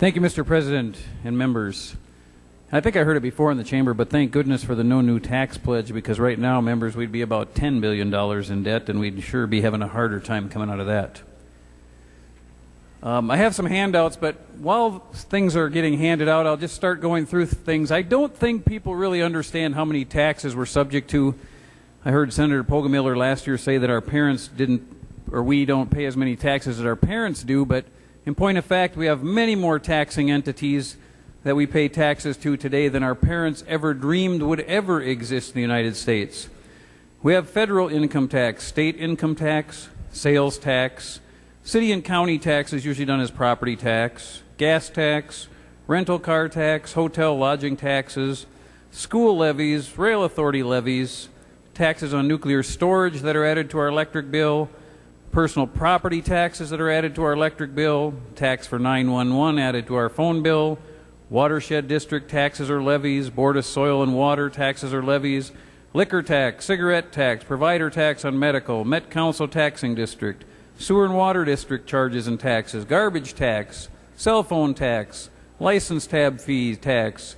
Thank you, Mr. President and members. I think I heard it before in the chamber, but thank goodness for the no new tax pledge, because right now, members, we'd be about $10 billion in debt, and we'd sure be having a harder time coming out of that. I have some handouts, but while things are getting handed out, I'll just start going through things. I don't think people really understand how many taxes we're subject to. I heard Senator Poggemiller last year say that our parents didn't, or we don't pay as many taxes as our parents do, but in point of fact, we have many more taxing entities that we pay taxes to today than our parents ever dreamed would ever exist in the United States. We have federal income tax, state income tax, sales tax, city and county taxes usually done as property tax, gas tax, rental car tax, hotel lodging taxes, school levies, rail authority levies, taxes on nuclear storage that are added to our electric bill, personal property taxes that are added to our electric bill, tax for 911 added to our phone bill, watershed district taxes or levies, Board of Soil and Water taxes or levies, liquor tax, cigarette tax, provider tax on medical, Met Council taxing district, sewer and water district charges and taxes, garbage tax, cell phone tax, license tab fee tax,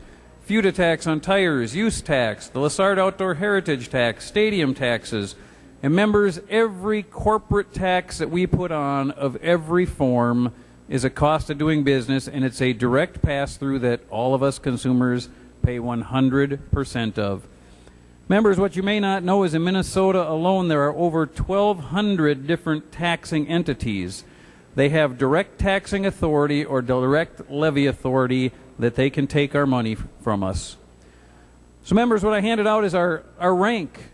FUTA tax on tires, use tax, the Lessard Outdoor Heritage tax, stadium taxes, and members, every corporate tax that we put on of every form is a cost of doing business, and it's a direct pass-through that all of us consumers pay 100% of. Members, what you may not know is in Minnesota alone there are over 1,200 different taxing entities. They have direct taxing authority or direct levy authority that they can take our money from us. So members, what I handed out is our rank.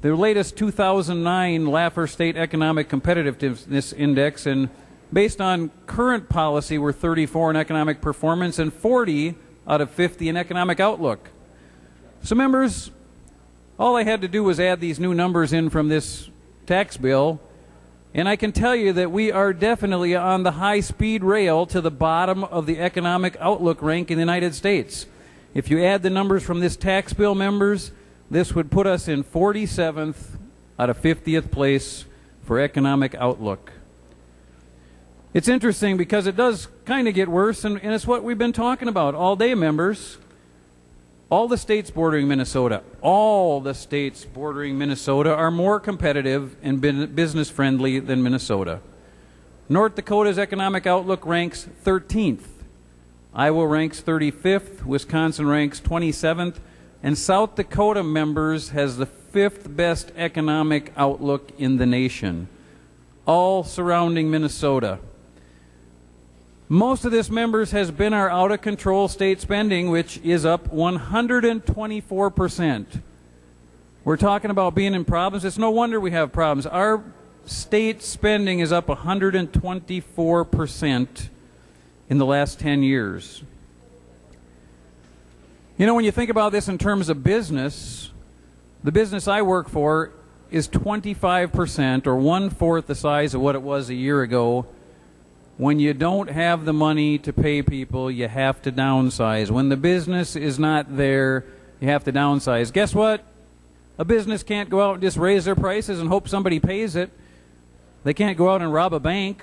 The latest 2009 Laffer State Economic Competitiveness Index, and based on current policy, we're 34 in economic performance and 40 out of 50 in economic outlook. So members, all I had to do was add these new numbers in from this tax bill, and I can tell you that we are definitely on the high-speed rail to the bottom of the economic outlook rank in the United States. If you add the numbers from this tax bill, members, this would put us in 47th out of 50th place for economic outlook. It's interesting because it does kind of get worse, and it's what we've been talking about all day, members. All the states bordering Minnesota, are more competitive and business-friendly than Minnesota. North Dakota's economic outlook ranks 13th. Iowa ranks 35th. Wisconsin ranks 27th. And South Dakota, members, has the 5th best economic outlook in the nation, all surrounding Minnesota. Most of this, members, has been our out-of-control state spending, which is up 124%. We're talking about being in problems. It's no wonder we have problems. Our state spending is up 124% in the last 10 years. You know, when you think about this in terms of business, the business I work for is 25% or 1/4 the size of what it was a year ago. When you don't have the money to pay people, you have to downsize. When the business is not there, you have to downsize. Guess what? A business can't go out and just raise their prices and hope somebody pays it. They can't go out and rob a bank,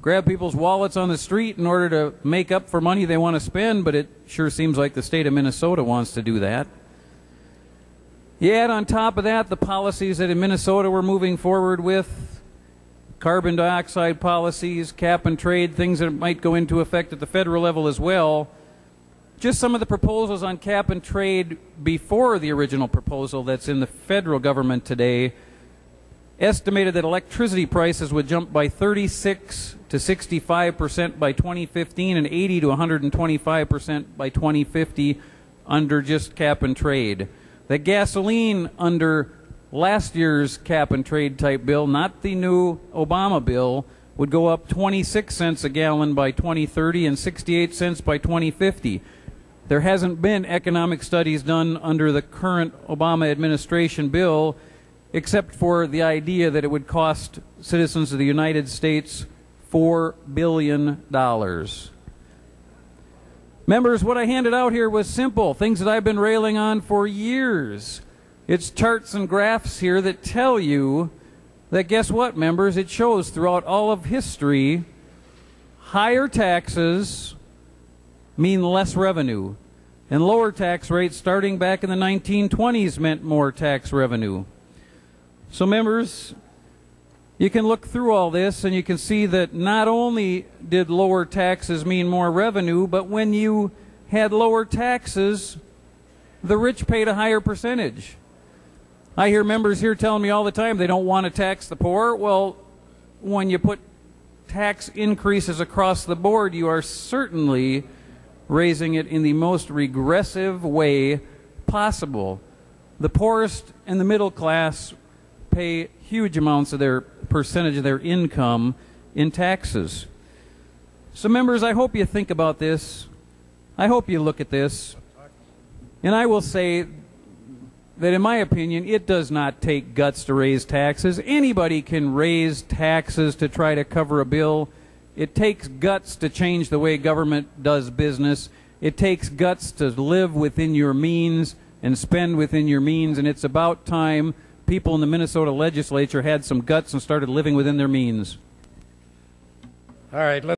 grab people's wallets on the street in order to make up for money they want to spend, but it sure seems like the state of Minnesota wants to do that. You add on top of that the policies that in Minnesota we're moving forward with, carbon dioxide policies, cap and trade, things that might go into effect at the federal level as well. Just some of the proposals on cap and trade before the original proposal that's in the federal government today estimated that electricity prices would jump by 36 to 65% by 2015 and 80 to 125% by 2050 under just cap and trade. That gasoline under last year's cap and trade type bill, not the new Obama bill, would go up 26 cents a gallon by 2030 and 68 cents by 2050. There hasn't been economic studies done under the current Obama administration bill, except for the idea that it would cost citizens of the United States $4 billion. Members, what I handed out here was simple, things that I've been railing on for years. It's charts and graphs here that tell you that, guess what, members? It shows throughout all of history, higher taxes mean less revenue, and lower tax rates starting back in the 1920s meant more tax revenue. So members, you can look through all this and you can see that not only did lower taxes mean more revenue, but when you had lower taxes, the rich paid a higher percentage. I hear members here telling me all the time they don't want to tax the poor. Well, when you put tax increases across the board, you are certainly raising it in the most regressive way possible. The poorest and the middle class pay huge amounts of their percentage of their income in taxes. So members, I hope you think about this. I hope you look at this. And I will say that in my opinion, it does not take guts to raise taxes. Anybody can raise taxes to try to cover a bill. It takes guts to change the way government does business. It takes guts to live within your means and spend within your means, and it's about time people in the Minnesota legislature had some guts and started living within their means. All right.